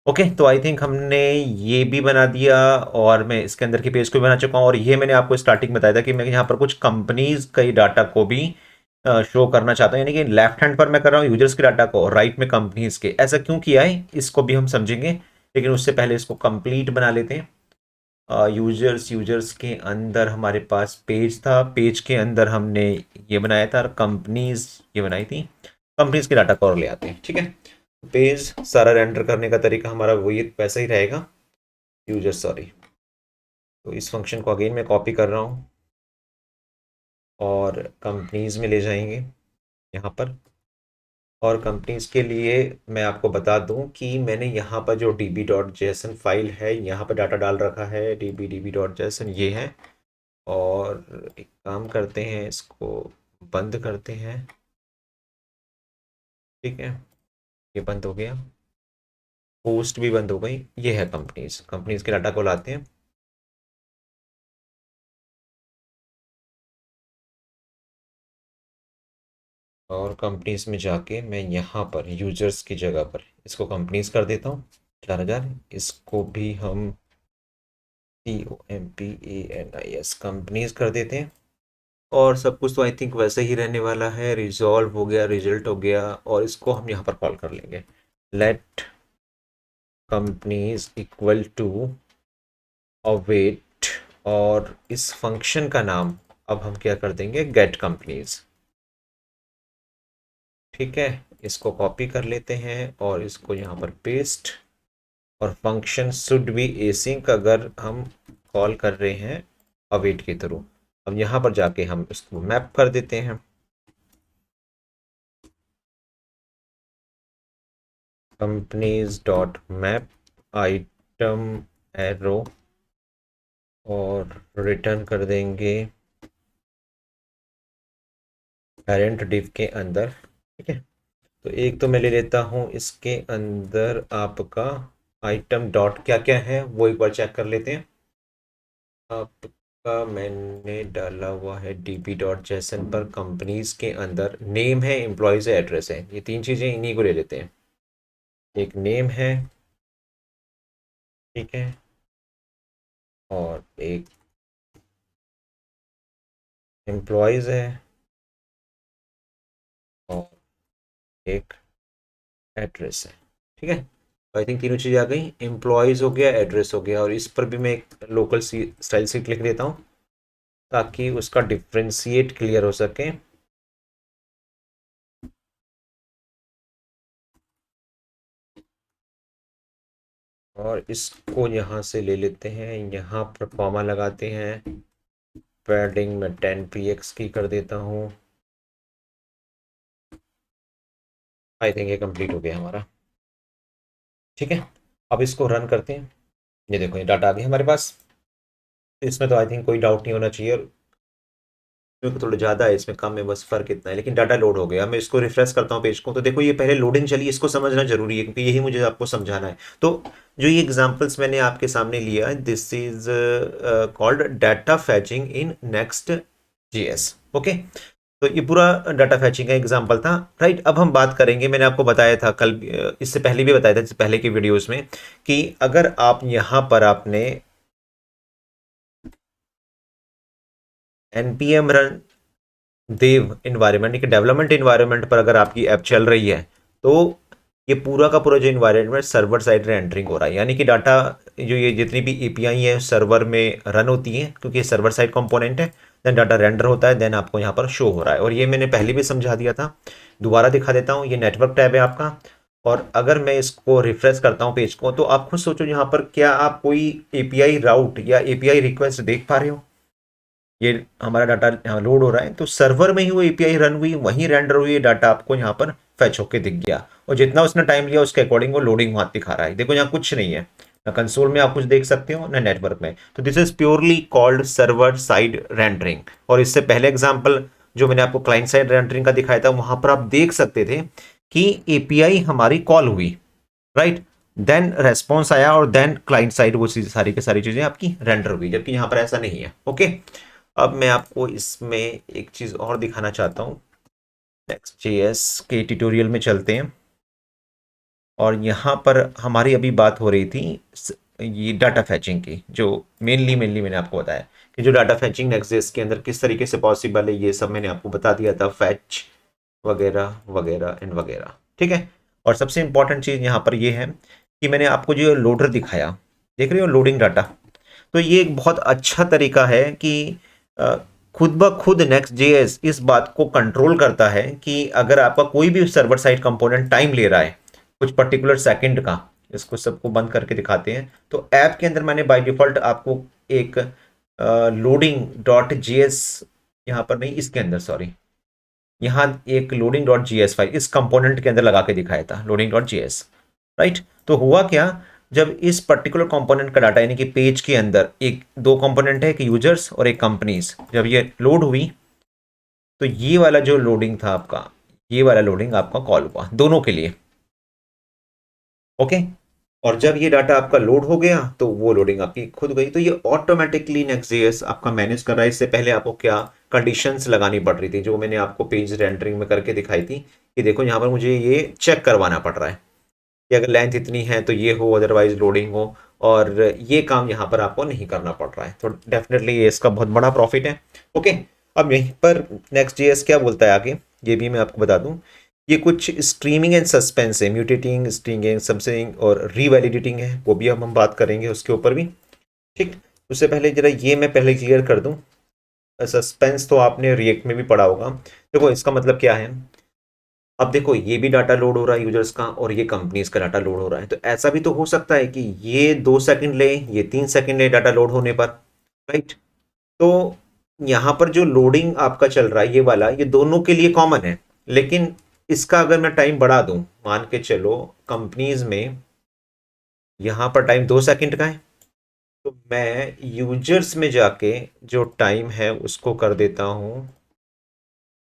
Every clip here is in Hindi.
ओके, तो आई थिंक हमने ये भी बना दिया और मैं इसके अंदर के पेज को भी बना चुका हूँ। और ये मैंने आपको स्टार्टिंग बताया था कि मैं यहाँ पर कुछ कंपनीज कई डाटा को भी शो करना चाहता हूँ, यानी कि लेफ्ट हैंड पर मैं कर रहा हूँ यूजर्स के डाटा को और राइट में कंपनीज के। ऐसा क्यों किया है इसको भी हम समझेंगे, लेकिन उससे पहले इसको कंप्लीट बना लेते हैं। यूजर्स के अंदर हमारे पास पेज था, पेज के अंदर हमने ये बनाया था, कंपनीज ये बनाई थी। कंपनीज के डाटा को और ले आते हैं, ठीक है। पेज सारा रेंडर करने का तरीका हमारा वही वैसा ही रहेगा, यूजर सॉरी। तो इस फंक्शन को अगेन मैं कॉपी कर रहा हूँ और कंपनीज में ले जाएंगे यहाँ पर। और कंपनीज के लिए मैं आपको बता दूं कि मैंने यहाँ पर जो db.json फाइल है यहाँ पर डाटा डाल रखा है, db.json ये है। और एक काम करते हैं, इसको बंद करते हैं, ठीक है। ये बंद हो गया, पोस्ट भी बंद हो गई। ये है कंपनीज, कंपनीज के डाटा को लाते हैं। और कंपनीज में जाके मैं यहाँ पर यूजर्स की जगह पर इसको कंपनीज कर देता हूँ 4000। इसको भी हम COMPANIS कंपनीज कर देते हैं। और सब कुछ तो आई थिंक वैसे ही रहने वाला है। रिजॉल्व हो गया, रिजल्ट हो गया, और इसको हम यहाँ पर कॉल कर लेंगे, let companies equal to await. और इस फंक्शन का नाम अब हम क्या कर देंगे, गेट कंपनीज, ठीक है। इसको कॉपी कर लेते हैं और इसको यहाँ पर पेस्ट। और फंक्शन शुड बी एसिंक अगर हम कॉल कर रहे हैं अवेट के थ्रू। अब यहाँ पर जाके हम इसको मैप कर देते हैं, companies dot map item arrow, और रिटर्न कर देंगे पेरेंट डिव के अंदर, ठीक है। तो एक तो मैं ले लेता हूँ इसके अंदर आपका आइटम डॉट क्या क्या है वो एक बार चेक कर लेते हैं। आपका मैंने डाला हुआ है db.json पर, कंपनीज के अंदर नेम है, एम्प्लॉयज़ है, एड्रेस है। ये तीन चीज़ें, इन्हीं को ले लेते हैं। एक नेम है, ठीक है, और एक एम्प्लॉयज़ है, और एक एड्रेस है, ठीक है। आई थिंक तीनों चीज़ें आ गई, एम्प्लॉयज़ हो गया, एड्रेस हो गया। और इस पर भी मैं एक लोकल सी स्टाइल सीट लिख देता हूँ ताकि उसका डिफ्रेंशिएट क्लियर हो सके। और इसको यहाँ से ले लेते हैं, यहाँ पर कॉमा लगाते हैं, पैडिंग में 10 px की कर देता हूँ। आई थिंक ये कंप्लीट हो गया हमारा, ठीक है। अब इसको रन करते हैं। ये देखो, ये डाटा आ गया हमारे पास। इसमें तो आई थिंक कोई डाउट नहीं होना चाहिए, क्योंकि थोड़ा ज़्यादा है, इसमें कम है, बस फर्क इतना है। लेकिन डाटा लोड हो गया। मैं इसको रिफ्रेश करता हूँ पेज को, तो देखो ये पहले लोडिंग चली, इसको समझना जरूरी है क्योंकि यही मुझे आपको समझाना है। तो जो ये एग्जांपल्स मैंने आपके सामने लिया, this is called data फैचिंग in next JS, okay. तो ये पूरा डाटा फैचिंग का एग्जांपल था, राइट। अब हम बात करेंगे, मैंने आपको बताया था कल, इससे पहले भी बताया था, इससे पहले की वीडियोस में, कि अगर आप यहाँ पर आपने npm रन देव इन्वायरमेंट, एक डेवलपमेंट इन्वायरमेंट पर अगर आपकी ऐप चल रही है, तो ये पूरा का पूरा जो इन्वायरमेंट सर्वर साइड रेंडरिंग हो रहा है, यानी कि डाटा जो ये जितनी भी एपीआई है सर्वर में रन होती है, क्योंकि ये सर्वर साइड कंपोनेंट है। देन डाटा रेंडर होता है, देन आपको यहाँ पर शो हो रहा है। और ये मैंने पहले भी समझा दिया था, दोबारा दिखा देता हूँ। ये नेटवर्क टैब है आपका। और अगर मैं इसको रिफ्रेश करता हूँ पेज को, तो आप खुद सोचो यहाँ पर क्या आप कोई एपीआई राउट या एपीआई रिक्वेस्ट देख पा रहे हो। ये हमारा डाटा यहाँ लोड हो रहा है, तो सर्वर में ही वो एपीआई रन हुई, वहीं रेंडर हुई, डाटा आपको यहाँ पर फैच होके दिख गया। और जितना उसने टाइम लिया उसके अकॉर्डिंग वो लोडिंग वहां दिखा रहा है। देखो यहाँ कुछ नहीं है, ना कंसोल में आप कुछ देख सकते हो ना नेटवर्क में। तो this is purely called server side rendering. और इससे पहले एग्जाम्पल जो मैंने आपको क्लाइंट साइड रेंडरिंग का दिखाया था, वहां पर आप देख सकते थे कि एपीआई हमारी कॉल हुई, राइट, देन रेस्पॉन्स आया, और देन क्लाइंट साइड वो सारी की सारी चीजें आपकी रेंडर हुई, जबकि यहाँ पर ऐसा नहीं है, ओके। अब मैं आपको इसमें एक चीज़ और दिखाना चाहता हूँ। नेक्स्ट JS के ट्यूटोरियल में चलते हैं। और यहाँ पर हमारी अभी बात हो रही थी ये डाटा फैचिंग की, जो मेनली मैंने आपको बताया कि जो डाटा फैचिंग नेक्स्ट के अंदर किस तरीके से पॉसिबल है, ये सब मैंने आपको बता दिया था, फैच वगैरह वगैरह एंड वगैरह। ठीक है। और सबसे इंपॉर्टेंट चीज़ यहाँ पर ये है कि मैंने आपको जो लोडर दिखाया, देख रहे हो लोडिंग डाटा, तो ये एक बहुत अच्छा तरीका है कि अ, खुद ब खुद नेक्स्ट जेएस इस बात को कंट्रोल करता है कि अगर आपका कोई भी सर्वर साइड कंपोनेंट टाइम ले रहा है कुछ पर्टिकुलर सेकंड का, इसको सबको बंद करके दिखाते हैं, तो ऐप के अंदर मैंने बाय डिफॉल्ट आपको एक लोडिंग डॉट जी एस, यहाँ पर नहीं इसके अंदर सॉरी, यहाँ एक loading dot G S file इस कंपोनेंट के अंदर लगा के दिखाया था, loading dot G S. Right. तो हुआ क्या, जब इस पर्टिकुलर कंपोनेंट का डाटा यानी कि पेज के अंदर एक दो कंपोनेंट है, एक यूजर्स और एक कंपनीज, जब ये लोड हुई तो ये वाला जो लोडिंग था आपका, ये वाला लोडिंग आपका कॉल हुआ दोनों के लिए। ओके। और जब ये डाटा आपका लोड हो गया तो वो लोडिंग आपकी खुद गई, तो ये ऑटोमेटिकली नेक्स्ट.जेएस आपका मैनेज कर रहा है। इससे पहले आपको क्या कंडीशंस लगानी पड़ रही थी, जो मैंने आपको पेज रेंडरिंग में करके दिखाई थी कि देखो यहाँ पर मुझे ये चेक करवाना पड़ रहा है कि अगर लेंथ इतनी है तो ये हो, अदरवाइज लोडिंग हो, और ये काम यहाँ पर आपको नहीं करना पड़ रहा है। तो डेफिनेटली ये इसका बहुत बड़ा प्रॉफिट है। ओके। अब यहीं पर नेक्स्ट.जेएस क्या बोलता है आगे, ये भी मैं आपको बता दूं। ये कुछ स्ट्रीमिंग एंड सस्पेंस है, म्यूटेटिंग, स्ट्रिंगिंग, सबसिंग और रीवैलिडेटिंग है, वो भी हम बात करेंगे उसके ऊपर भी। ठीक। उससे पहले जरा ये मैं पहले क्लियर कर दूं, सस्पेंस तो आपने रिएक्ट में भी पढ़ा होगा। देखो इसका मतलब क्या है, अब देखो ये भी डाटा लोड हो रहा है यूजर्स का और ये कंपनीज का डाटा लोड हो रहा है, तो ऐसा भी तो हो सकता है कि ये 2 सेकंड ले, ये 3 सेकंड ले डाटा लोड होने पर। राइट। तो यहाँ पर जो लोडिंग आपका चल रहा है ये वाला, ये दोनों के लिए कॉमन है, लेकिन इसका अगर मैं टाइम बढ़ा दूं, मान के चलो कंपनीज में यहाँ पर टाइम 2 सेकंड का है, तो मैं यूजर्स में जाके जो टाइम है उसको कर देता हूँ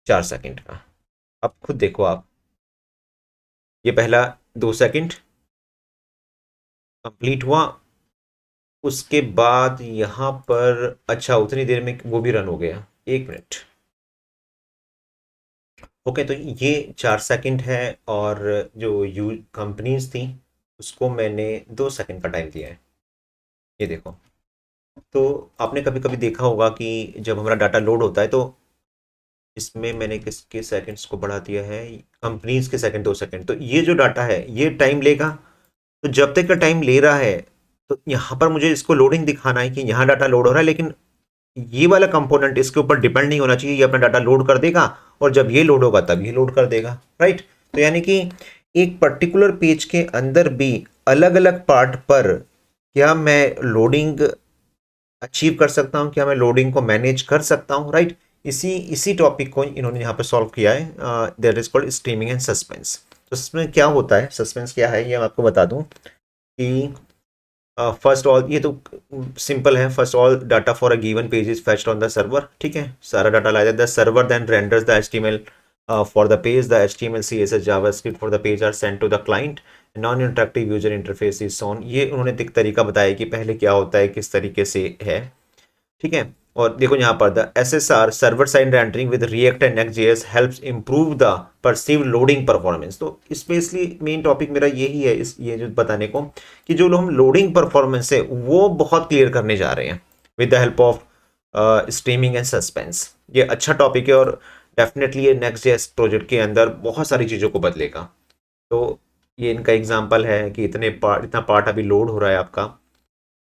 4 सेकंड का। अब खुद देखो आप, ये पहला 2 सेकंड कंप्लीट हुआ, उसके बाद यहाँ पर अच्छा उतनी देर में वो भी रन हो गया, 1 मिनट। ओके। तो ये 4 सेकंड है, और जो यू कंपनीज थी उसको मैंने 2 सेकंड का टाइम दिया है, ये देखो। तो आपने कभी कभी देखा होगा कि जब हमारा डाटा लोड होता है तो इसमें मैंने किसके सेकंड्स को बढ़ा दिया है, कंपनीज के सेकंड 2 सेकंड, तो ये जो डाटा है ये टाइम लेगा। तो जब तक का टाइम ले रहा है तो यहाँ पर मुझे इसको लोडिंग दिखाना है कि यहाँ डाटा लोड हो रहा है, लेकिन ये वाला कंपोनेंट इसके ऊपर डिपेंड नहीं होना चाहिए, ये अपना डाटा लोड कर देगा और जब ये लोड होगा तब ये लोड कर देगा। राइट। तो यानी कि एक पर्टिकुलर पेज के अंदर भी अलग अलग पार्ट पर क्या मैं लोडिंग अचीव कर सकता हूं, क्या मैं लोडिंग को मैनेज कर सकता हूं। राइट। इसी इसी टॉपिक को इन्होंने यहाँ पे सॉल्व किया है, that is called streaming and suspense. तो इसमें क्या होता है, सस्पेंस क्या है ये मैं आपको बता दूं कि फर्स्ट ऑल ये तो सिंपल है, first all data for a given page is fetched on the server. ठीक है, सारा डाटा लाया जाता है, server then renders the HTML for the page, the HTML CSS JavaScript for the page are sent to the client, non interactive user interface is on. ये उन्होंने एक तरीका बताया कि पहले क्या होता है किस तरीके से है। ठीक है। और देखो यहाँ पर the SSR server side rendering with React and Next.js helps improve the perceived loading performance. तो स्पेशली मेन टॉपिक मेरा यही है, इस ये जो बताने को कि जो हम लोडिंग परफॉर्मेंस है वो बहुत क्लियर करने जा रहे हैं with the help of streaming and suspense. ये अच्छा टॉपिक है और डेफिनेटली ये नेक्स्ट.जेएस प्रोजेक्ट के अंदर बहुत सारी चीज़ों को बदलेगा। तो ये इनका एग्जाम्पल है कि इतना पार्ट अभी लोड हो रहा है आपका।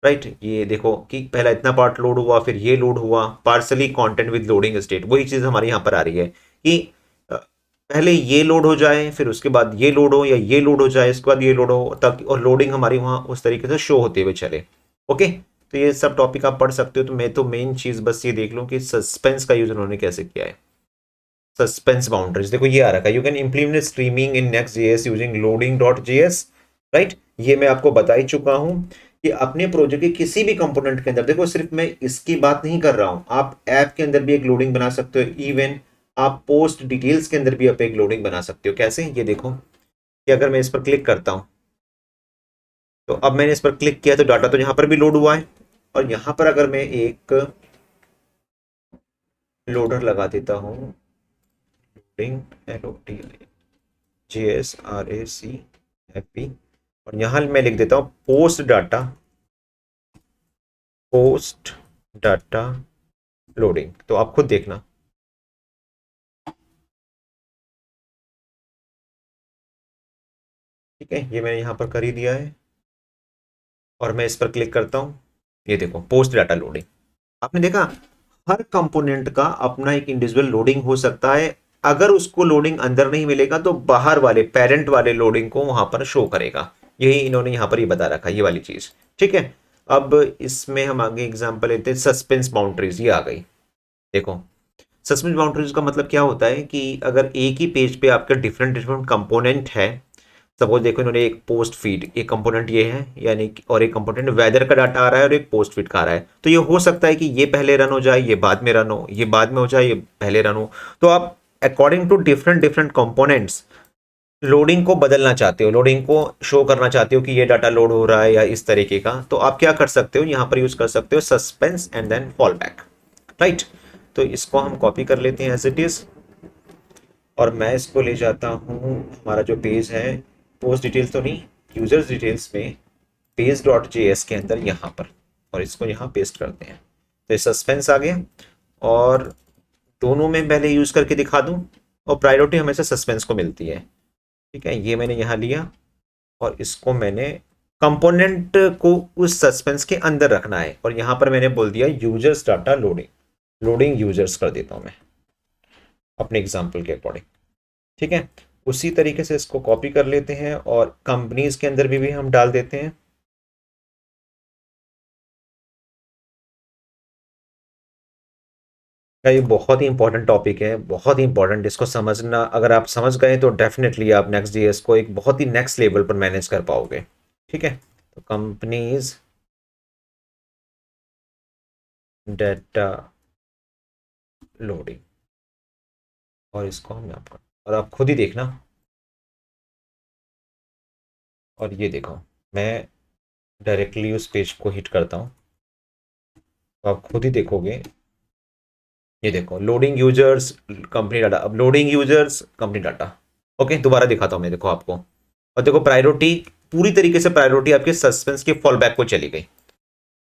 राइट। ये देखो कि पहला इतना पार्ट लोड हुआ, फिर ये लोड हुआ, partially content with loading state, वही चीज़ हमारे यहाँ पर आ रही है कि पहले ये लोड हो जाए, फिर उसके बाद ये लोड हो, या ये लोड हो जाए इसके बाद ये लोड हो, ताकि और लोडिंग हमारी वहाँ उस तरीके से शो होते हुए चले। ओके। तो ये सब टॉपिक आप पढ़ सकते हो, तो मैं तो मेन चीज़ बस ये देख लूँ कि सस्पेंस का यूज उन्होंने कैसे किया है। सस्पेंस बाउंड्रीज देखो ये आ रखा है, you can implement streaming in Next.js using loading dot JS. Right. ये मैं आपको बता ही चुका हूं कि अपने प्रोजेक्ट के किसी भी कंपोनेंट के अंदर, देखो सिर्फ मैं इसकी बात नहीं कर रहा हूं, आप ऐप के अंदर भी एक लोडिंग बना सकते हो, इवन आप पोस्ट डिटेल्स के अंदर भी आप एक लोडिंग बना सकते हो। कैसे, ये देखो कि अगर मैं इस पर क्लिक करता हूं, तो अब मैंने इस पर क्लिक किया तो डाटा तो यहां पर भी लोड हुआ है, और यहां पर अगर मैं एक लोडर लगा देता हूं, लोडिंग LODING JSRAC हैप्पी, और यहाँ मैं लिख देता हूँ पोस्ट डाटा लोडिंग। तो आप खुद देखना। ठीक है, ये मैंने यहाँ पर कर ही दिया है और मैं इस पर क्लिक करता हूँ। ये देखो पोस्ट डाटा लोडिंग। आपने देखा हर कंपोनेंट का अपना एक इंडिविजुअल लोडिंग हो सकता है। अगर उसको लोडिंग अंदर नहीं मिलेगा तो बाहर वाले पेरेंट वाले लोडिंग को वहां पर शो करेगा। यही इन्होंने यहाँ पर ये बता रखा है, ये वाली चीज। ठीक है, अब इसमें हम आगे एग्जांपल लेते हैं। सस्पेंस बाउंड्रीज ये आ गई। देखो सस्पेंस बाउंड्रीज का मतलब क्या होता है कि अगर एक ही पेज पे आपके डिफरेंट डिफरेंट कंपोनेंट है। सपोज देखो इन्होंने एक पोस्ट फीड, एक कंपोनेंट ये है यानी और एक कंपोनेंट वेदर का डाटा आ रहा है और एक पोस्ट फीड का आ रहा है। तो ये हो सकता है कि ये पहले रन हो जाए, ये बाद में रन हो, ये बाद में हो जाए, ये पहले रन हो। तो आप according to different different components loading को बदलना चाहते हो, लोडिंग को शो करना चाहते हो कि ये डाटा लोड हो रहा है या इस तरीके का। तो आप क्या कर सकते हो, यहाँ पर यूज कर सकते हो suspense and then fall back. Right, तो इसको हम कॉपी कर लेते हैं एज इट इज और मैं इसको ले जाता हूँ हमारा जो पेज है, पोस्ट डिटेल्स तो नहीं, यूजर्स डिटेल्स में पेज डॉट जेएस के अंदर यहाँ पर, और इसको यहाँ पेस्ट करते हैं। तो ये सस्पेंस आ गया और दोनों में पहले यूज करके दिखा दूं, और प्रायोरिटी हमेशा सस्पेंस को मिलती है। ठीक है, ये मैंने यहाँ लिया और इसको मैंने कंपोनेंट को उस सस्पेंस के अंदर रखना है और यहाँ पर मैंने बोल दिया users data loading, loading users कर देता हूँ मैं अपने एग्जाम्पल के अकॉर्डिंग। ठीक है, उसी तरीके से इसको कॉपी कर लेते हैं और कंपनीज के अंदर भी हम डाल देते हैं। ये बहुत ही इंपॉर्टेंट टॉपिक है, बहुत ही इंपॉर्टेंट। इसको समझना, अगर आप समझ गए तो डेफिनेटली आप नेक्स्ट जीएस को एक बहुत ही नेक्स्ट लेवल पर मैनेज कर पाओगे। ठीक है, तो कंपनीज डेटा लोडिंग, और इसको हम यहाँ पर, और आप खुद ही देखना। और ये देखो मैं डायरेक्टली उस पेज को हिट करता हूँ तो आप खुद ही देखोगे। ये देखो लोडिंग यूजर्स कंपनी डाटा, अब loading users company data. Okay, दोबारा दिखाता हूँ मैं, देखो आपको। और देखो प्रायोरिटी, पूरी तरीके से प्रायोरिटी आपके सस्पेंस के फॉल बैक को चली गई।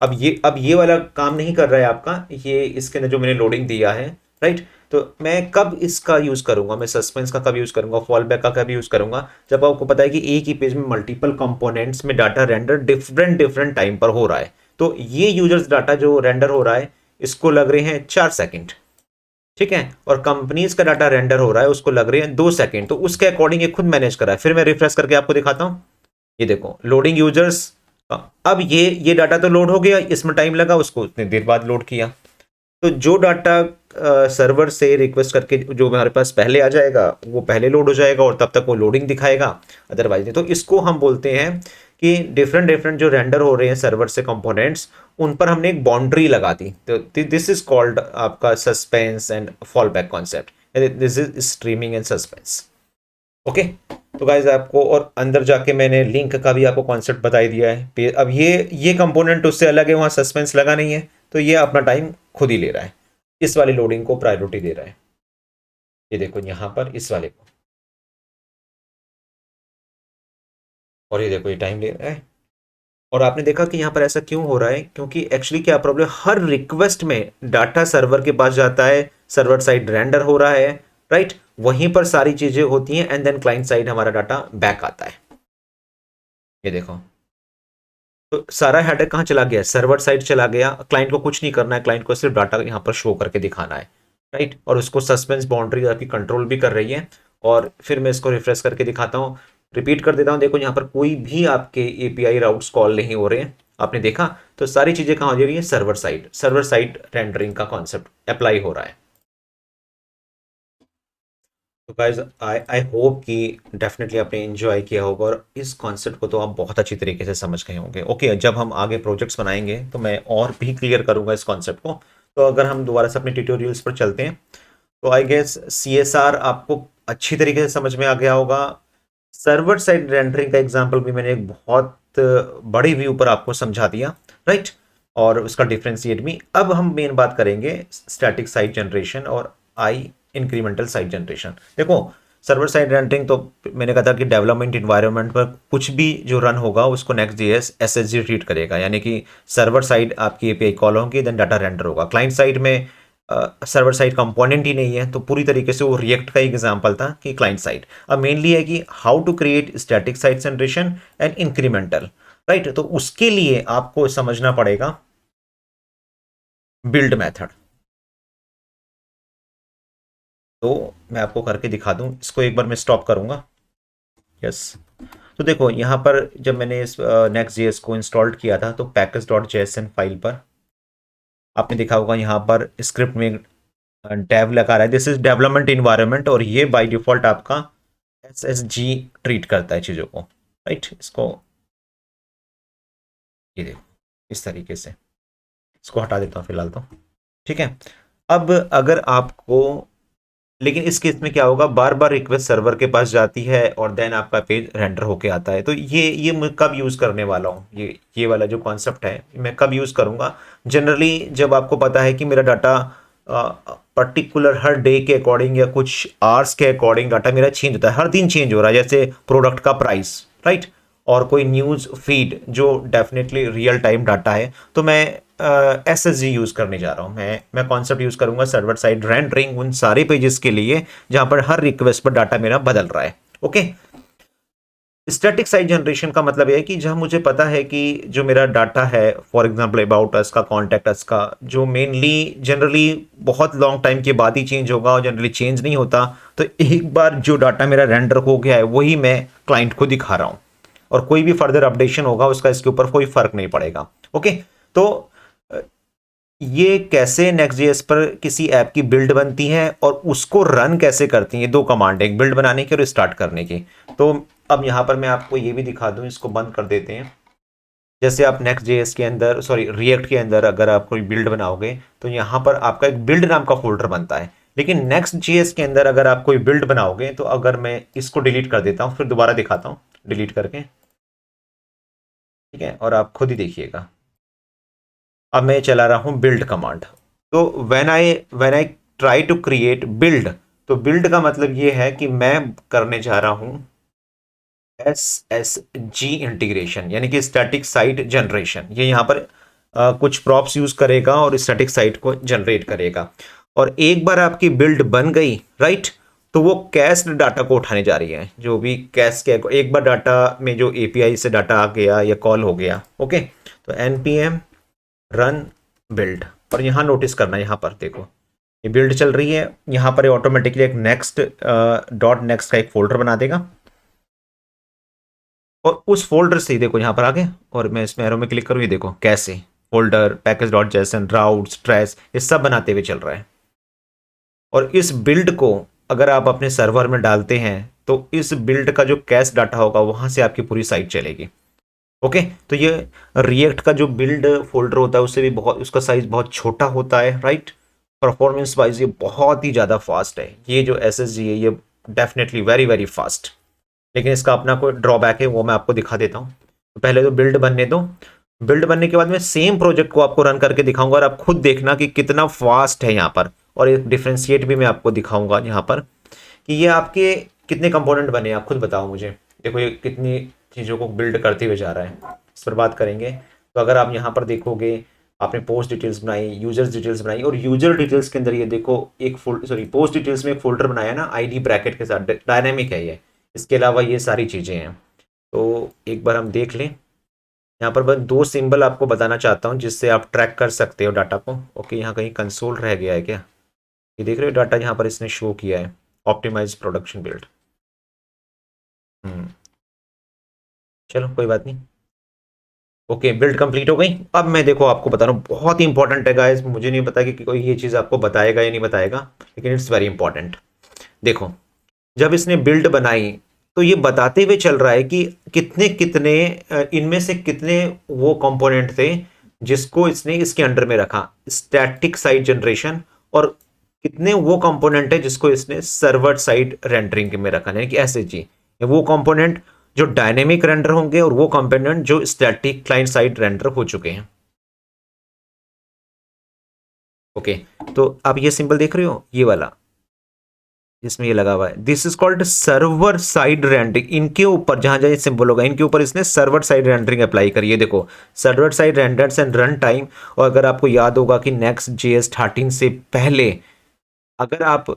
अब ये वाला काम नहीं कर रहा है आपका, ये इसके अंदर जो मैंने लोडिंग दिया है। राइट, तो मैं कब इसका यूज करूंगा, मैं सस्पेंस का कब यूज करूंगा, फॉल बैक का कब यूज करूंगा, जब आपको पता है कि एक ही पेज में मल्टीपल कंपोनेंट्स में data render different different time पर हो रहा है। तो ये यूजर्स डाटा जो रेंडर हो रहा है इसको लग रहे हैं 4 सेकेंड। ठीक है, और कंपनीज का डाटा रेंडर हो रहा है उसको लग रहे हैं 2 सेकेंड। तो उसके अकॉर्डिंग ये खुद मैनेज करा है। फिर मैं रिफ्रेश करके आपको दिखाता हूं। ये देखो लोडिंग यूजर्स, अब ये डाटा तो लोड हो गया, इसमें टाइम लगा, उसको उतनी देर बाद लोड किया। तो जो डाटा सर्वर से रिक्वेस्ट करके जो हमारे पास पहले आ जाएगा वो पहले लोड हो जाएगा और तब तक वो लोडिंग दिखाएगा, अदरवाइज नहीं। तो इसको हम बोलते हैं कि डिफरेंट डिफरेंट जो रेंडर हो रहे हैं सर्वर से कंपोनेंट्स, उन पर हमने एक बाउंड्री लगा दी। तो दिस इज कॉल्ड आपका suspense and fall back concept. This is streaming and suspense. Okay, तो गाइज आपको, और अंदर जाके मैंने लिंक का भी आपको कॉन्सेप्ट बता ही दिया है। अब ये कंपोनेंट उससे अलग है, वहाँ सस्पेंस लगा नहीं है, तो ये अपना टाइम खुद ही ले रहा है, इस वाली लोडिंग को प्रायोरिटी दे रहा है। ये देखो यहाँ पर इस वाले को, और ये देखो ये टाइम ले रहा है। और आपने देखा कि यहाँ पर ऐसा क्यों हो रहा है, क्योंकि एक्चुअली क्या प्रॉब्लम, हर रिक्वेस्ट में डाटा सर्वर के पास जाता है, सर्वर साइड रेंडर हो रहा है। राइट, वहीं पर सारी चीजें होती हैं एंड देन क्लाइंट साइड हमारा डाटा बैक आता है। ये देखो, तो सारा हेडर कहाँ चला गया, सर्वर साइड चला गया। क्लाइंट को कुछ नहीं करना है, क्लाइंट को सिर्फ डाटा यहाँ पर शो करके दिखाना है। राइट, और उसको सस्पेंस बाउंड्री आपकी कंट्रोल भी कर रही है। और फिर मैं इसको रिफ्रेश करके दिखाता हूँ, रिपीट कर देता हूँ। देखो यहाँ पर कोई भी आपके एपीआई राउट्स कॉल नहीं हो रहे हैं। आपने देखा, तो सारी चीजें कहाँ हो रही है, सर्वर साइड रेंडरिंग का कॉन्सेप्ट अप्लाई हो रहा है। तो गाइज आई होप कि डेफिनेटली आपने एंजॉय किया होगा और इस कॉन्सेप्ट को तो आप बहुत अच्छी तरीके से समझ गए होंगे। ओके, जब हम आगे प्रोजेक्ट्स बनाएंगे तो मैं और भी क्लियर करूंगा इस कॉन्सेप्ट को। तो अगर हम दोबारा से अपने ट्यूटोरियल्स पर चलते हैं, तो आई गेस सीएसआर आपको अच्छी तरीके से समझ में आ गया होगा। सर्वर साइड रेंडरिंग का एग्जाम्पल भी मैंने एक बहुत बड़ी व्यू पर आपको समझा दिया। राइट, और उसका डिफ्रेंशिएट भी। अब हम मेन बात करेंगे स्टैटिक साइट जनरेशन और आई इंक्रीमेंटल साइट जनरेशन। देखो सर्वर साइड रेंडरिंग तो मैंने कहा था कि डेवलपमेंट इन्वायरमेंट पर कुछ भी जो रन होगा उसको नेक्स्ट जेएस एसएसजी ट्रीट करेगा, यानी कि सर्वर साइड आपकी एपीआई कॉल होगी, देन डाटा रेंडर होगा। क्लाइंट साइड में सर्वर साइड कंपोनेंट ही नहीं है, तो पूरी तरीके से वो रिएक्ट का एग्जांपल था कि क्लाइंट साइड। अब मेनली है कि how to create static site generation and incremental, right. तो उसके लिए आपको समझना पड़ेगा बिल्ड मेथड। तो मैं आपको करके दिखा दूं, इसको एक बार मैं स्टॉप करूंगा। यस। तो देखो यहाँ पर जब मैंने इस नेक्स्ट जेएस को इंस्टॉल किया था तो पैकेज डॉट जेएसएन फाइल पर आपने देखा होगा यहाँ पर स्क्रिप्ट में डेव लगा रहा है, दिस इज डेवलपमेंट इन्वायरमेंट, और ये बाय डिफॉल्ट आपका एसएसजी ट्रीट करता है चीज़ों को, राइट। इसको ये देखो इस तरीके से, इसको हटा देता हूँ फिलहाल तो, ठीक है। अब अगर आपको, लेकिन इस केस में क्या होगा, बार बार रिक्वेस्ट सर्वर के पास जाती है और देन आपका पेज रेंडर होके आता है। तो ये मैं कब यूज़ करने वाला हूँ, ये वाला जो कॉन्सेप्ट है मैं कब यूज़ करूँगा, जनरली जब आपको पता है कि मेरा डाटा पर्टिकुलर हर डे के अकॉर्डिंग या कुछ आवर्स के अकॉर्डिंग डाटा मेरा चेंज होता है, हर दिन चेंज हो रहा है, जैसे प्रोडक्ट का प्राइस, राइट, और कोई न्यूज़ फीड जो डेफिनेटली रियल टाइम डाटा है, तो मैं एस एस जी यूज़ करने जा रहा हूँ। मैं कॉन्सेप्ट यूज़ करूँगा सर्वर साइड रेंडरिंग उन सारे पेजेस के लिए जहाँ पर हर रिक्वेस्ट पर डाटा मेरा बदल रहा है। ओके। स्टैटिक साइट जनरेशन का मतलब यह है कि जहाँ मुझे पता है कि जो मेरा डाटा है, फॉर एग्जांपल अबाउट अस का, कॉन्टैक्ट अस का, जो मेनली जनरली बहुत लॉन्ग टाइम के बाद ही चेंज होगा और जनरली चेंज नहीं होता, तो एक बार जो डाटा मेरा रेंडर हो गया है वही मैं क्लाइंट को दिखा रहा हूँ, और कोई भी फर्दर अपडेशन होगा उसका इसके ऊपर कोई फर्क नहीं पड़ेगा। ओके। तो ये कैसे नेक्स्ट.जेएस पर किसी ऐप की बिल्ड बनती है और उसको रन कैसे करती है, दो कमांड है, एक बिल्ड बनाने की और स्टार्ट करने की। तो अब यहाँ पर मैं आपको ये भी दिखा दूँ, इसको बंद कर देते हैं। जैसे आप नेक्स्ट.जेएस के अंदर, सॉरी रिएक्ट के अंदर अगर आप कोई बिल्ड बनाओगे तो यहाँ पर आपका एक बिल्ड नाम का फोल्डर बनता है, लेकिन नेक्स्ट.जेएस के अंदर अगर आप कोई बिल्ड बनाओगे, तो अगर मैं इसको डिलीट कर देता हूँ फिर दोबारा दिखाता हूँ डिलीट करके, ठीक है, और आप खुद ही देखिएगा। अब मैं चला रहा हूं बिल्ड कमांड। तो when I try to create build, तो बिल्ड का मतलब ये है कि मैं करने जा रहा हूं एस एस जी इंटीग्रेशन, यानी कि स्टैटिक साइट जनरेशन। ये यहां पर कुछ प्रॉप्स यूज करेगा और स्टैटिक साइट को जनरेट करेगा, और एक बार आपकी बिल्ड बन गई, राइट, तो वो कैस्ड डाटा को उठाने जा रही है, जो भी कैश के एक बार डाटा में जो एपीआई से डाटा आ गया या कॉल हो गया। ओके। तो एनपीएम रन बिल्ड, और यहाँ नोटिस करना, यहाँ पर देखो ये बिल्ड चल रही है, यहाँ पर ऑटोमेटिकली एक नेक्स्ट डॉट नेक्स्ट का एक फोल्डर बना देगा, और उस फोल्डर से ही देखो यहाँ पर आ गए, और मैं इसमें एरो में क्लिक करूँ, ये देखो कैसे folder package dot JSON routes trace ये सब बनाते हुए चल रहा है। और इस बिल्ड को अगर आप अपने सर्वर में डालते हैं तो इस बिल्ड का जो कैश डाटा होगा वहां से आपकी पूरी साइट चलेगी। ओके। तो ये रिएक्ट का जो बिल्ड फोल्डर होता है उससे भी बहुत, उसका साइज बहुत छोटा होता है, राइट। परफॉर्मेंस वाइज ये बहुत ही ज़्यादा फास्ट है, ये जो एस एस जी है ये डेफिनेटली वेरी वेरी फास्ट। लेकिन इसका अपना कोई ड्रॉबैक है, वो मैं आपको दिखा देता हूँ। तो पहले तो बिल्ड बनने दो, बिल्ड बनने के बाद मैं सेम प्रोजेक्ट को आपको रन करके दिखाऊंगा, और आप खुद देखना कि कितना फास्ट है यहाँ पर। और एक डिफ्रेंशिएट भी मैं आपको दिखाऊंगा यहाँ पर कि ये आपके कितने कंपोनेंट बने, आप खुद बताओ मुझे। देखो ये कितनी चीज़ों को बिल्ड करते हुए जा रहा है, इस पर बात करेंगे। तो अगर आप यहाँ पर देखोगे, आपने पोस्ट डिटेल्स बनाई, यूजर्स डिटेल्स बनाई, और यूजर डिटेल्स के अंदर ये देखो एक फोल्डर, सॉरी पोस्ट डिटेल्स में एक फोल्डर बनाया ना आईडी ब्रैकेट के साथ, डायनेमिक है ये। इसके अलावा ये सारी चीज़ें हैं। तो एक बार हम देख लें, यहाँ पर बस दो सिंबल आपको बताना चाहता हूँ जिससे आप ट्रैक कर सकते हो डाटा को। ओके, यहाँ कहीं कंसोल रह गया है क्या, ये देख रहे हो डाटा यहाँ पर इसने शो किया है, ऑप्टिमाइज प्रोडक्शन बिल्ड। चलो कोई बात नहीं। ओके, बिल्ड कंप्लीट हो गई। अब मैं देखो आपको बता रहा हूँ, बहुत ही इंपॉर्टेंट है गाइस, मुझे नहीं पता कि कोई ये चीज़ आपको बताएगा या नहीं बताएगा, लेकिन इट्स वेरी इंपॉर्टेंट। देखो जब इसने बिल्ड बनाई तो ये बताते हुए चल रहा है कि कितने कितने इनमें से कितने वो कंपोनेंट थे जिसको इसने इसके अंडर में रखा, स्टैटिक साइट जनरेशन, और कितने वो कंपोनेंट है जिसको इसने सर्वर साइड रेंडरिंग में रखा, यानी कि एसएचजी। वो कंपोनेंट जो डायनेमिक रेंडर होंगे और वो कंपोनेंट जो स्टैटिक क्लाइंट साइड रेंडर हो चुके हैं। ओके। तो आप ये सिंबल देख रहे हो, ये वाला, इसमें ये लगा हुआ है, this is called server side rendering. इनके ऊपर जहां जहां सिंबल होगा इनके ऊपर इसने सर्वर साइड रेंडरिंग अप्लाई करी है। देखो server side renders and run time. और अगर आपको याद होगा कि नेक्स्ट JS 13 से पहले अगर आप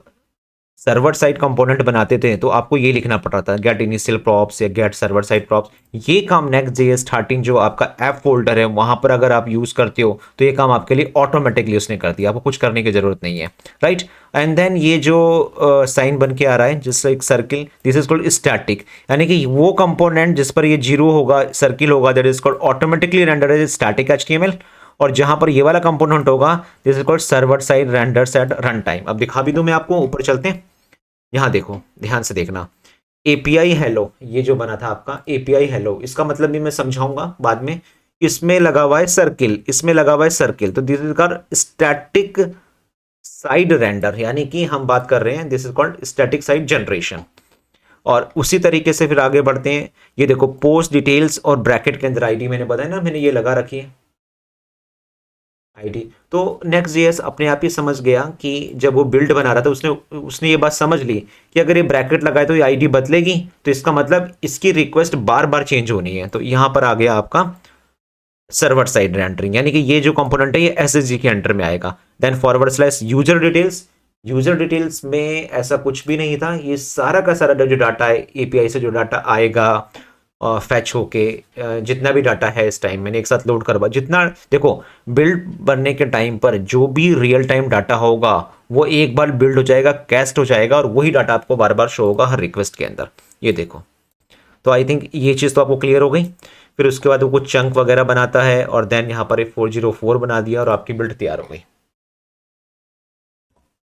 सर्वर साइड कंपोनेंट बनाते थे तो आपको ये लिखना पड़ता था गेट इनिशियल प्रॉप्स या गेट सर्वर साइड प्रॉप्स। ये काम नेक्स्ट JS 13 जो आपका ऐप फोल्डर है वहां पर अगर आप यूज करते हो तो ये काम आपके लिए ऑटोमेटिकली उसने कर दिया, आपको कुछ करने की जरूरत नहीं है, राइट। एंड देन ये जो साइन बन के आ रहा है जिससे एक circle, this is called static, यानी कि वो कंपोनेंट जिस पर ये जीरो होगा सर्किल होगा that is called automatically render as static HTML। और जहां पर ये वाला कंपोनेंट होगा this is called server side renders at run time. अब दिखा भी दूं मैं आपको, ऊपर चलते हैं। यहां देखो ध्यान से देखना, API हेलो ये जो बना था आपका API हेलो, इसका मतलब भी मैं समझाऊंगा बाद में। इसमें लगा हुआ है सर्किल, इसमें लगा हुआ है सर्किल, तो this is called static side render, यानी कि हम बात कर रहे हैं this is called static side generation. और उसी तरीके से फिर आगे बढ़ते हैं। ये देखो पोस्ट डिटेल्स और ब्रैकेट के अंदर आईडी मैंने बताया ना, मैंने ये लगा रखी है आईडी। तो नेक्स्ट JS अपने आप ही समझ गया कि जब वो बिल्ड बना रहा था उसने उसने ये बात समझ ली कि अगर ये ब्रैकेट लगाए तो ये आईडी बदलेगी, तो इसका मतलब इसकी रिक्वेस्ट बार बार चेंज होनी है। तो यहां पर आ गया आपका सर्वर साइड रेंडरिंग, यानी कि ये जो कंपोनेंट है ये SSG के अंडर में आएगा। Then forward slash user details, user details में ऐसा कुछ भी नहीं था, ये सारा का सारा जो डाटा है API से जो डाटा आएगा फैच होके जितना भी डाटा है इस टाइम मैंने एक साथ लोड करवा, जितना देखो बिल्ड बनने के टाइम पर जो भी रियल टाइम डाटा होगा वो एक बार बिल्ड हो जाएगा, कैस्ट हो जाएगा और वही डाटा आपको बार बार शो होगा हर रिक्वेस्ट के अंदर। ये देखो, तो आई थिंक ये चीज़ तो आपको क्लियर हो गई। फिर उसके बाद वो कुछ चंक वगैरह बनाता है और देन यहाँ पर एक 404 बना दिया और आपकी बिल्ड तैयार हो गई।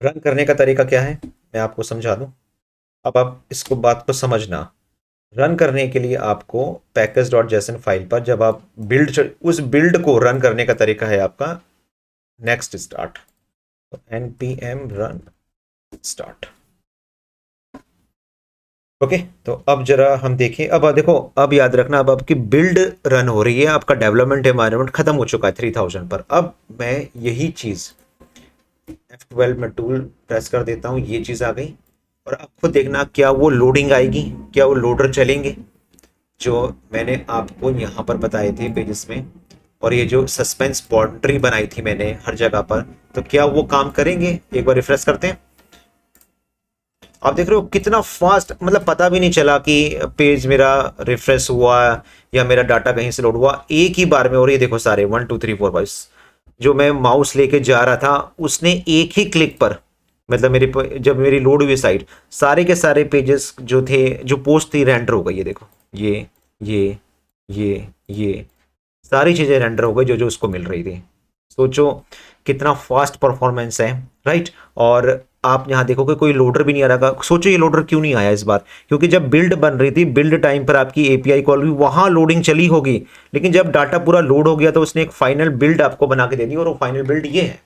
रन करने का तरीका क्या है मैं आपको समझा दूं, अब आप इसको बात को समझना। रन करने के लिए आपको package.json फाइल पर जब आप उस बिल्ड को रन करने का तरीका है आपका नेक्स्ट स्टार्ट, तो npm run start। ओके तो अब जरा हम देखें, अब देखो अब याद रखना अब आपकी बिल्ड रन हो रही है, आपका डेवलपमेंट एनवायरनमेंट खत्म हो चुका है 3000 पर। अब मैं यही चीज F12 में टूल प्रेस कर देता हूं, ये चीज आ गई। और अब खुद देखना क्या वो लोडिंग आएगी, क्या वो लोडर चलेंगे जो मैंने आपको यहाँ पर बताए थे पेजेस में। और ये जो सस्पेंस बाउंड्री बनाई थी मैंने हर जगह पर, तो क्या वो काम करेंगे, एक बार रिफ्रेश करते हैं। आप देख रहे हो कितना फास्ट, मतलब पता भी नहीं चला कि पेज मेरा रिफ्रेश हुआ या मेरा डाटा कहीं से लोड हुआ, एक ही बार में। और ये देखो सारे 1 2 3 4 5 जो मैं माउस लेके जा रहा था उसने एक ही क्लिक पर, मतलब मेरी जब मेरी लोड हुई साइट सारे के सारे पेजेस जो थे जो पोस्ट थी रेंडर हो गई। ये देखो ये ये सारी चीजें रेंडर हो गई जो जो उसको मिल रही थी। सोचो कितना फास्ट परफॉर्मेंस है, राइट। और आप यहाँ देखोगे कोई लोडर भी नहीं आ रहा। सोचो ये लोडर क्यों नहीं आया इस बार, क्योंकि जब बिल्ड बन रही थी बिल्ड टाइम पर आपकी API कॉल भी वहां लोडिंग चली होगी, लेकिन जब डाटा पूरा लोड हो गया तो उसने एक फाइनल बिल्ड आपको बना के दे दी और वो फाइनल बिल्ड ये है,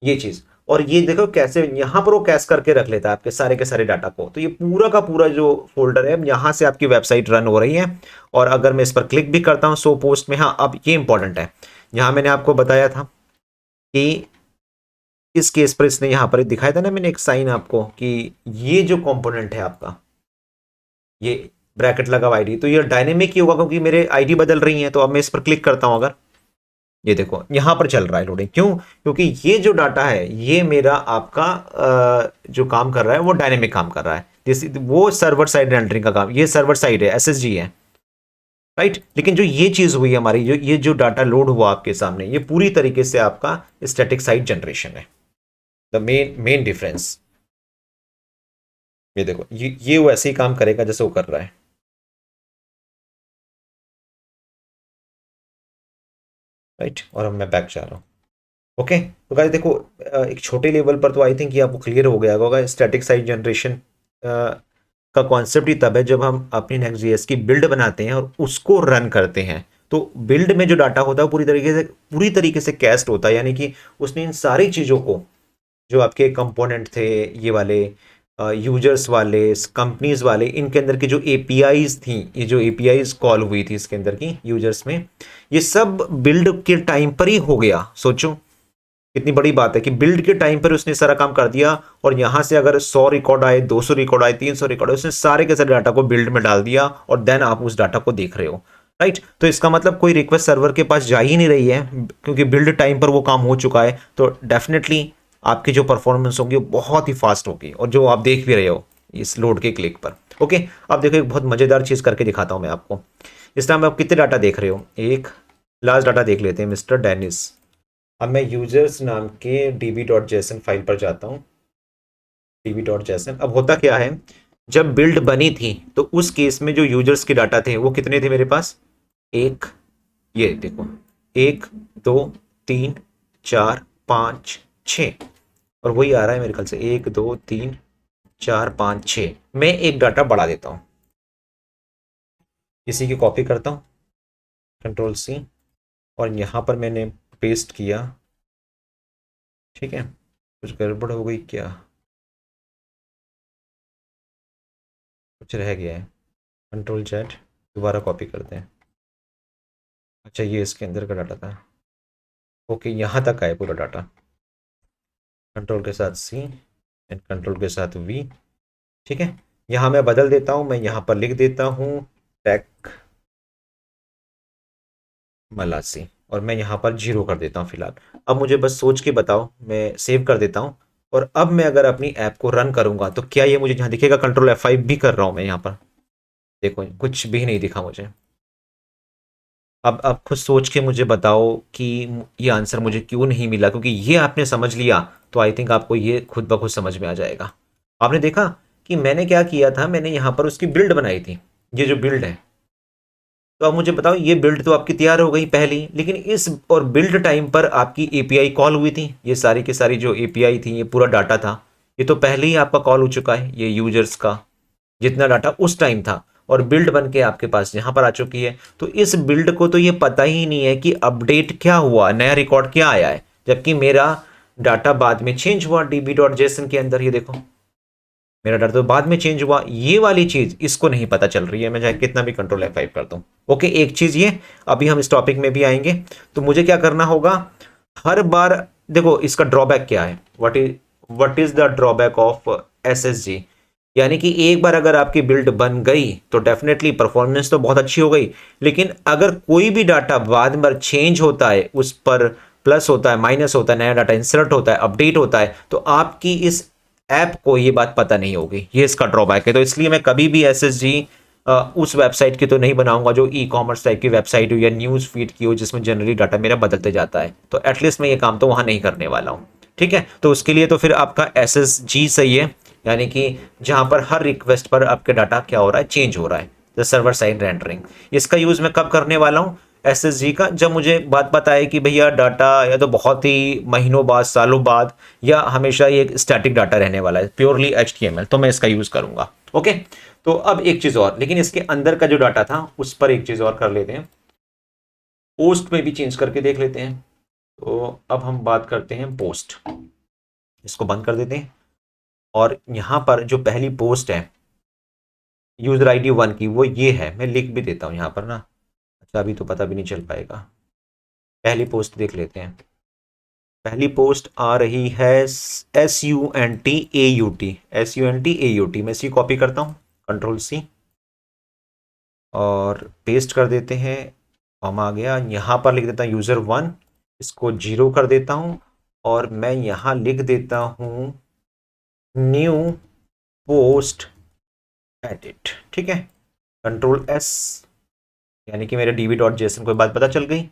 ये चीज। और ये देखो कैसे यहां पर वो कैश करके रख लेता है आपके सारे के सारे डाटा को। तो ये पूरा का पूरा जो फोल्डर है यहां से आपकी वेबसाइट रन हो रही है। और अगर मैं इस पर क्लिक भी करता हूं सो पोस्ट में, हाँ अब ये इंपॉर्टेंट है, यहां मैंने आपको बताया था कि इस केस पर इसने यहां पर दिखाया था ना मैंने एक साइन आपको कि ये जो कंपोनेंट है आपका ये ब्रैकेट लगा हुआ आईडी, तो ये डायनेमिक ही होगा क्योंकि मेरे आईडी बदल रही है। तो अब मैं इस पर क्लिक करता हूं, अगर ये देखो यहां पर चल रहा है लोडिंग, क्यों, क्योंकि ये जो डाटा है ये मेरा आपका जो काम कर रहा है वो डायनेमिक काम कर रहा है। वो सर्वर साइड रेंडरिंग का काम, ये सर्वर साइड है SSG है, राइट। लेकिन जो ये चीज हुई हमारी जो ये जो डाटा लोड हुआ आपके सामने ये पूरी तरीके से आपका स्टैटिक साइड जनरेशन है। द मेन डिफरेंस ये देखो ये वो ऐसे ही काम करेगा जैसे वो कर रहा है, राइट। और अब मैं बैक जा रहा हूँ। ओके तो गाइस देखो एक छोटे लेवल पर तो आई थिंक ये आपको क्लियर हो गया होगा। स्टैटिक साइड जनरेशन का कॉन्सेप्ट ही तब है जब हम अपनी Next.js की बिल्ड बनाते हैं और उसको रन करते हैं। तो बिल्ड में जो डाटा होता है वो पूरी तरीके से कैस्ट होता है, यानी कि उसने इन सारी चीज़ों को जो आपके कंपोनेंट थे ये वाले यूजर्स वाले कंपनीज वाले, इनके अंदर की जो APIs थी, ये जो APIs कॉल हुई थी इसके अंदर की यूजर्स में, ये सब बिल्ड के टाइम पर ही हो गया। सोचो कितनी बड़ी बात है कि बिल्ड के टाइम पर उसने सारा काम कर दिया, और यहां से अगर 100 रिकॉर्ड आए, 200 रिकॉर्ड आए, 300 रिकॉर्ड आए, उसने सारे के सारे डाटा को बिल्ड में डाल दिया, और देन आप उस डाटा को देख रहे हो। राइट, तो इसका मतलब कोई रिक्वेस्ट सर्वर के पास जा ही नहीं रही है, क्योंकि बिल्ड टाइम पर वो काम हो चुका है। तो डेफिनेटली आपकी जो परफॉर्मेंस होगी वो बहुत ही फास्ट होगी, और जो आप देख भी रहे हो इस लोड के क्लिक पर। ओके, अब देखो एक बहुत मजेदार चीज करके दिखाता हूं मैं आपको। इस टाइम आप कितने डाटा देख रहे हो, एक लास्ट डाटा देख लेते हैं, मिस्टर डेनिस। अब मैं यूजर्स नाम के db.json फाइल पर जाता हूँ। db.json, अब होता क्या है, जब बिल्ड बनी थी तो उस केस में जो यूजर्स के डाटा थे वो कितने थे मेरे पास, एक, ये देखो, एक, दो, तीन, चार, पाँच, छ, और वही आ रहा है मेरे ख्याल से, एक, दो, तीन, चार, पाँच, छ। मैं एक डाटा बढ़ा देता हूँ, इसी की कॉपी करता हूँ, कंट्रोल सी, और यहाँ पर मैंने पेस्ट किया। ठीक है, कुछ गड़बड़ हो गई क्या, कुछ रह गया है, कंट्रोल जेड, दोबारा कॉपी करते हैं। अच्छा, ये इसके अंदर का डाटा था। ओके, यहाँ तक आया पूरा डाटा, कंट्रोल के साथ सी एंड कंट्रोल के साथ वी। ठीक है, यहाँ मैं बदल देता हूँ, मैं यहाँ पर लिख देता हूँ टेक मलासी, और मैं यहाँ पर जीरो कर देता हूँ फिलहाल। अब मुझे बस सोच के बताओ, मैं सेव कर देता हूँ, और अब मैं अगर अपनी ऐप को रन करूंगा तो क्या ये मुझे यहाँ दिखेगा, कंट्रोल F5 भी कर रहा हूँ मैं यहाँ पर, देखो कुछ भी नहीं दिखा मुझे। अब आप खुद सोच के मुझे बताओ कि ये आंसर मुझे क्यों नहीं मिला, क्योंकि ये आपने समझ लिया तो आई थिंक आपको ये खुद ब खुद समझ में आ जाएगा। आपने देखा कि मैंने क्या किया था, मैंने यहाँ पर उसकी बिल्ड बनाई थी, ये जो बिल्ड है। तो अब मुझे बताओ, ये बिल्ड तो आपकी तैयार हो गई पहली, लेकिन इस और बिल्ड टाइम पर आपकी एपीआई कॉल हुई थी, ये सारी की सारी जो एपीआई थी, ये पूरा डाटा था, ये तो पहले ही आपका कॉल हो चुका है, ये यूजर्स का जितना डाटा उस टाइम था, और बिल्ड बन के आपके पास यहाँ पर आ चुकी है। तो इस बिल्ड को तो ये पता ही नहीं है कि अपडेट क्या हुआ, नया रिकॉर्ड क्या आया है, जबकि मेरा डाटा बाद में चेंज हुआ db.json के अंदर, ये देखो मेरा डाटा तो बाद में चेंज हुआ, ये वाली चीज इसको नहीं पता चल रही है, मैं चाहे कितना भी कंट्रोल F5 कर दूं। ओके, एक चीज ये, अभी हम इस टॉपिक में भी आएंगे। तो मुझे क्या करना होगा, हर बार देखो इसका ड्रॉबैक क्या है, what is the drawback of SSG, यानी कि एक बार अगर आपकी बिल्ड बन गई तो डेफिनेटली परफॉर्मेंस तो बहुत अच्छी हो गई, लेकिन अगर कोई भी डाटा बाद में चेंज होता है, उस पर प्लस होता है, माइनस होता है, नया डाटा इंसर्ट होता है, अपडेट होता है, तो आपकी इस ऐप को ये बात पता नहीं होगी, ये इसका ड्रॉबैक है। तो इसलिए मैं कभी भी एसएसजी उस वेबसाइट की तो नहीं बनाऊंगा जो ई कॉमर्स टाइप की वेबसाइट हो या न्यूज़ फीड की हो, जिसमें जनरली डाटा मेरा बदलते जाता है, तो एटलीस्ट मैं ये काम तो वहां नहीं करने वाला हूँ। ठीक है, तो उसके लिए तो फिर आपका एसएसजी सही है, यानी कि जहां पर हर रिक्वेस्ट पर आपके डाटा क्या हो रहा है, चेंज हो रहा है, द सर्वर साइड रेंडरिंग। इसका यूज मैं कब करने वाला हूँ, एसएसजी का, जब मुझे बात पता है कि भैया डाटा या तो बहुत ही महीनों बाद, सालों बाद, या हमेशा ये एक स्टैटिक डाटा रहने वाला है, प्योरली एचटीएमएल, तो मैं इसका यूज करूंगा। ओके, तो अब एक चीज और, लेकिन इसके अंदर का जो डाटा था उस पर एक चीज और कर लेते हैं, पोस्ट में भी चेंज करके देख लेते हैं। तो अब हम बात करते हैं पोस्ट, इसको बंद कर देते हैं, और यहां पर जो पहली पोस्ट है यूजर आईडी 1 की, वो ये है, मैं लिख भी देता हूं यहां पर ना, अच्छा अभी तो पता भी नहीं चल पाएगा। पहली पोस्ट देख लेते हैं, पहली पोस्ट आ रही है SUNTAUT, SUNTAUT, मैं इसी कॉपी करता हूँ, कंट्रोल सी, और पेस्ट कर देते हैं। हम आ गया, यहाँ पर लिख देता हूँ यूज़र 1, इसको जीरो कर देता हूँ, और मैं यहाँ लिख देता हूँ न्यू पोस्ट एडिट। ठीक है, कंट्रोल एस, यानी कि मेरे db.json को बात पता चल गई।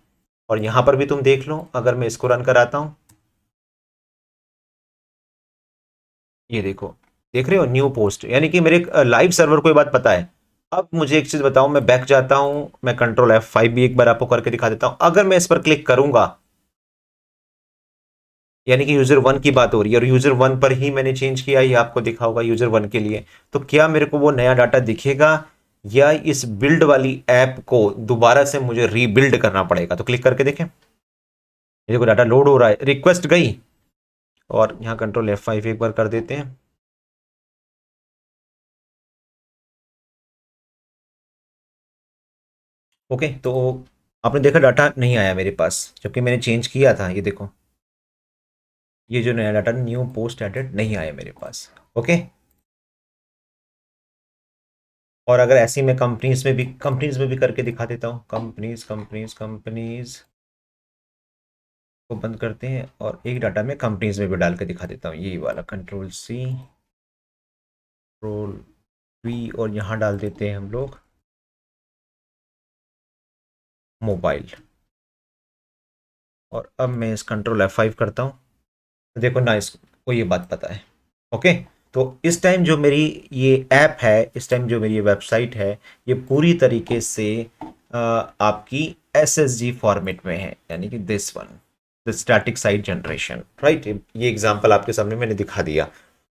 और यहाँ पर भी तुम देख लो, अगर मैं इसको रन कराता हूँ, ये देखो, देख रहे हो न्यू पोस्ट, यानी कि मेरे लाइव सर्वर को ये बात पता है। अब मुझे एक चीज बताओ, मैं बैक जाता हूं, मैं कंट्रोल F5 भी एक बार आपको करके दिखा देता हूं, अगर मैं इस पर क्लिक करूंगा, यानी कि यूजर 1 की बात हो रही है, और यूजर 1 पर ही मैंने चेंज किया, ये आपको दिखा होगा यूजर 1 के लिए, तो क्या मेरे को वो नया डाटा दिखेगा, या इस बिल्ड वाली ऐप को दोबारा से मुझे रीबिल्ड करना पड़ेगा। तो क्लिक करके देखें, ये देखो डाटा लोड हो रहा है, रिक्वेस्ट गई, और यहाँ कंट्रोल F5 एक बार कर देते हैं। ओके, तो आपने देखा डाटा नहीं आया मेरे पास, जबकि मैंने चेंज किया था, ये देखो, ये जो नया डाटा न्यू पोस्ट एडेड नहीं आया मेरे पास। ओके। और अगर ऐसी मैं कंपनीज में भी करके दिखा देता हूँ, कंपनीज को बंद करते हैं और एक डाटा में कंपनीज में भी डाल के दिखा देता हूँ, यही वाला Ctrl+C Ctrl+V और यहाँ डाल देते हैं हम लोग मोबाइल। और अब मैं इस Ctrl+F5 करता हूँ, देखो ना इसको ये बात पता है। ओके। तो इस टाइम जो मेरी ये ऐप है, इस टाइम जो मेरी ये वेबसाइट है, ये पूरी तरीके से आपकी SSG फॉर्मेट में है, यानी कि this one, the static site generation, right. ये एग्जांपल आपके सामने मैंने दिखा दिया।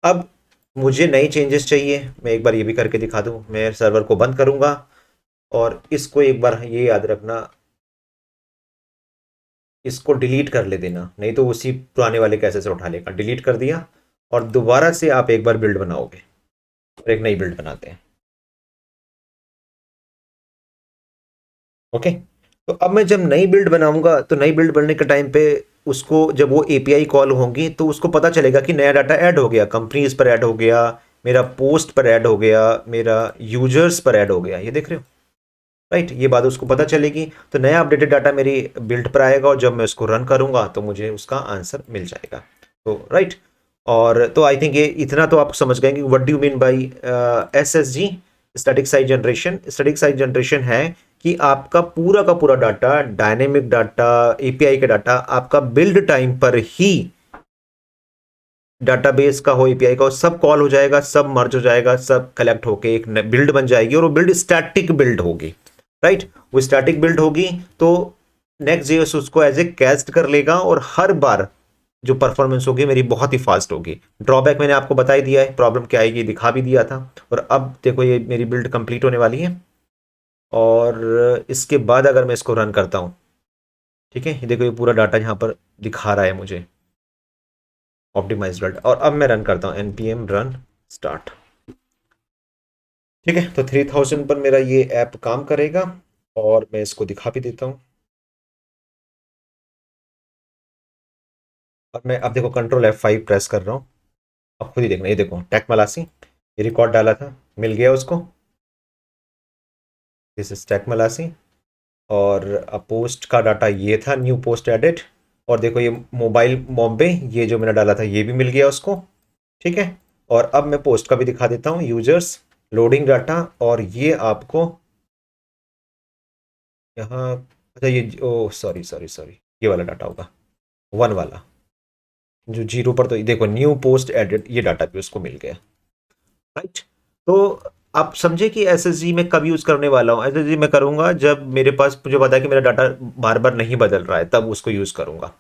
अब मुझे नई चेंजेस चाहिए, मैं एक बार ये भी करके दिखा दूं। मैं सर्वर को बंद करूंगा और इसको एक बार ये याद रखना, इसको डिलीट कर ले देना, नहीं तो उसी पुराने वाले कैसे से उठा लेगा। डिलीट कर दिया और दोबारा से आप एक बार बिल्ड बनाओगे और एक नई बिल्ड बनाते हैं। ओके। तो अब मैं जब नई बिल्ड बनाऊंगा तो नई बिल्ड बनने के टाइम पे उसको जब वो एपीआई कॉल होंगी तो उसको पता चलेगा कि नया डाटा ऐड हो गया, कंपनीज पर ऐड हो गया, मेरा पोस्ट पर ऐड हो गया, मेरा यूजर्स पर ऐड हो गया, ये देख रहे हो, राइट। ये बात उसको पता चलेगी तो नया अपडेटेड डाटा मेरी बिल्ड पर आएगा और जब मैं उसको रन करूंगा तो मुझे उसका आंसर मिल जाएगा। तो राइट। और तो आई थिंक ये इतना तो आप समझ गए कि what do you mean by SSG, static site generation. Static site generation है कि आपका पूरा का पूरा डाटा, डायनेमिक डाटा, एपीआई का डाटा आपका बिल्ड टाइम पर ही डाटाबेस का हो, एपीआई का हो, सब कॉल हो जाएगा, सब मर्ज हो जाएगा, सब कलेक्ट होके एक बिल्ड बन जाएगी और वो बिल्ड स्टैटिक बिल्ड होगी, राइट। वो स्टैटिक बिल्ड होगी तो नेक्स्ट जेएस उसको एज ए कैस्ट कर लेगा और हर बार जो परफॉर्मेंस होगी मेरी बहुत ही फास्ट होगी। ड्रॉबैक मैंने आपको बता ही दिया है, प्रॉब्लम क्या आएगी दिखा भी दिया था। और अब देखो ये मेरी बिल्ड कंप्लीट होने वाली है और इसके बाद अगर मैं इसको रन करता हूँ, ठीक है, ये देखो ये पूरा डाटा यहाँ पर दिखा रहा है मुझे, ऑप्टिमाइज्ड डाटा। और अब मैं रन करता हूँ npm रन स्टार्ट, ठीक है। तो 3000 पर मेरा ये ऐप काम करेगा और मैं इसको दिखा भी देता हूँ। और मैं अब देखो Ctrl+F5 प्रेस कर रहा हूँ, अब खुद ही देखना, ये देखो टेक मलासी, ये रिकॉर्ड डाला था, मिल गया उसको, दिस इज टेक मलासी। और पोस्ट का डाटा ये था, न्यू पोस्ट एडेड। और देखो ये मोबाइल मॉम्बे, ये जो मैंने डाला था ये भी मिल गया उसको, ठीक है। और अब मैं पोस्ट का भी दिखा देता हूँ, यूजर्स, लोडिंग डाटा। और ये आपको यहाँ, अच्छा ये ओ सॉरी सॉरी सॉरी, ये वाला डाटा होगा, वन वाला जो जीरो पर, तो देखो न्यू पोस्ट एडेड, ये डाटा भी उसको मिल गया, राइट। तो आप समझे कि एसएसजी में कब यूज करने वाला हूँ। एसएसजी में करूंगा जब मेरे पास, मुझे पता है कि मेरा डाटा बार बार नहीं बदल रहा है, तब उसको यूज करूंगा।